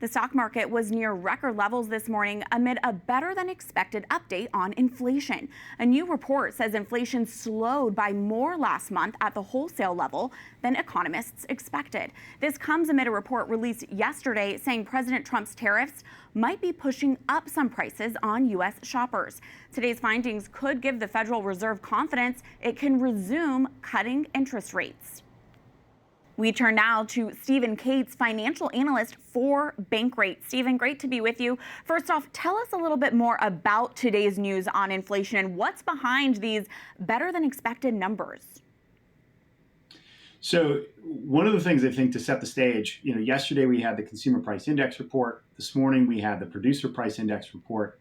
The stock market was near record levels this morning amid a better than expected update on inflation. A new report says inflation slowed by more last month at the wholesale level than economists expected. This comes amid a report released yesterday saying President Trump's tariffs might be pushing up some prices on U.S. shoppers. Today's findings could give the Federal Reserve confidence it can resume cutting interest rates. We turn now to Stephen Cates, financial analyst for Bankrate. Stephen, great to be with you. First off, tell us a little bit more about today's news on inflation and what's behind these better than expected numbers. So one of the things I think to set the stage, yesterday we had the consumer price index report. This morning we had the producer price index report.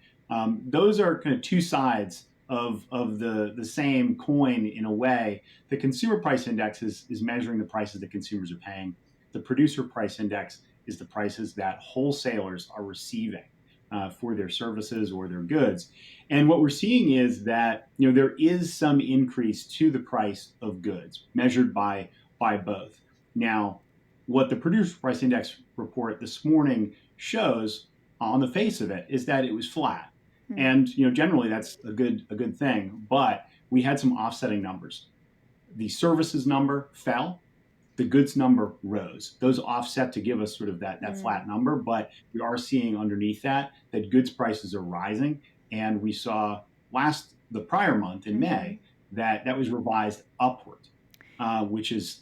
Those are kind of two sides of the same coin in a way. The consumer price index is measuring the prices that consumers are paying. The producer price index is the prices that wholesalers are receiving for their services or their goods. And what we're seeing is that there is some increase to the price of goods measured by both. Now, what the producer price index report this morning shows on the face of it is that it was flat. And generally that's a good thing, but we had some offsetting numbers. The services number fell, the goods number rose. Those offset to give us sort of that flat number, but we are seeing underneath that goods prices are rising, and we saw the prior month in May that was revised upward, which is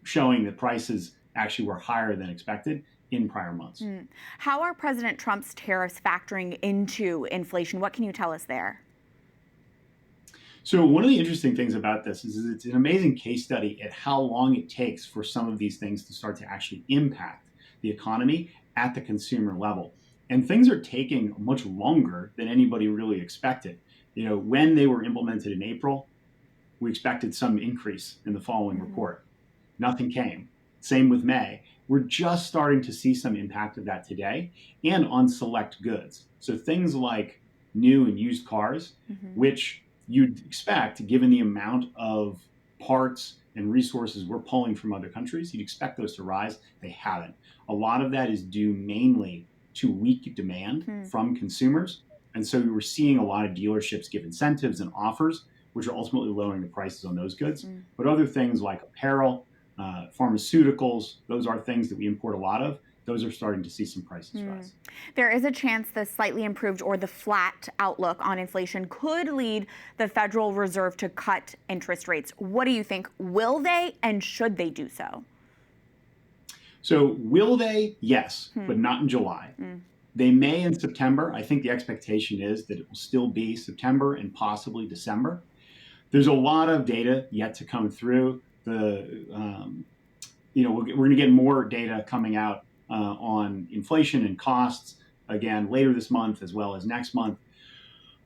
showing that prices actually were higher than expected in prior months. How are President Trump's tariffs factoring into inflation? What can you tell us there? So one of the interesting things about this is it's an amazing case study at how long it takes for some of these things to start to actually impact the economy at the consumer level. And things are taking much longer than anybody really expected. When they were implemented in April, we expected some increase in the following report. Nothing came. Same with May. We're just starting to see some impact of that today and on select goods. So things like new and used cars, which you'd expect, given the amount of parts and resources we're pulling from other countries, you'd expect those to rise. They haven't. A lot of that is due mainly to weak demand from consumers. And so we're seeing a lot of dealerships give incentives and offers, which are ultimately lowering the prices on those goods. But other things like apparel, pharmaceuticals, those are things that we import a lot of. Those are starting to see some prices rise. There is a chance the slightly improved or the flat outlook on inflation could lead the Federal Reserve to cut interest rates. What do you think? Will they, and should they do so? So will they? Yes, but not in July. They may in September. I think the expectation is that it will still be September and possibly December. There's a lot of data yet to come through. We're going to get more data coming out on inflation and costs again later this month as well as next month.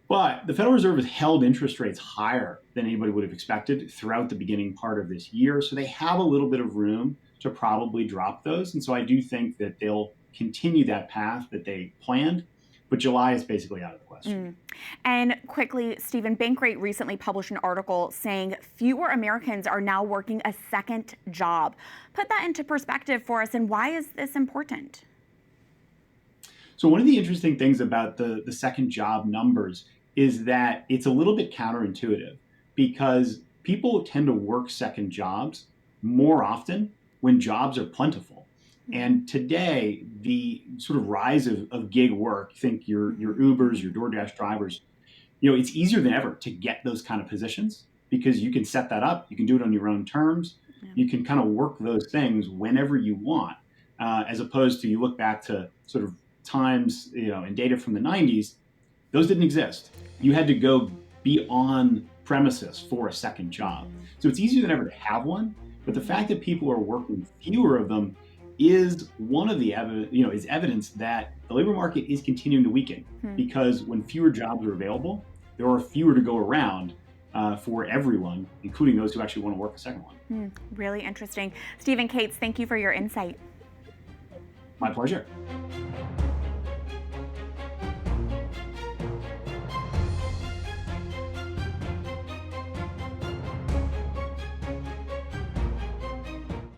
But the Federal Reserve has held interest rates higher than anybody would have expected throughout the beginning part of this year. So they have a little bit of room to probably drop those. And so I do think that they'll continue that path that they planned. But July is basically out of the question. And quickly, Stephen, Bankrate recently published an article saying fewer Americans are now working a second job. Put that into perspective for us, and why is this important? So one of the interesting things about the second job numbers is that it's a little bit counterintuitive, because people tend to work second jobs more often when jobs are plentiful. And today, the sort of rise of gig work, think your Ubers, your DoorDash drivers, it's easier than ever to get those kind of positions because you can set that up. You can do it on your own terms. You can kind of work those things whenever you want, as opposed to you look back to sort of times, and data from the 90s, those didn't exist. You had to go be on premises for a second job. So it's easier than ever to have one. But the fact that people are working fewer of them is one of the evidence that the labor market is continuing to weaken, because when fewer jobs are available, there are fewer to go around for everyone, including those who actually want to work a second one. Really interesting. Stephen Cates, thank you for your insight. My pleasure.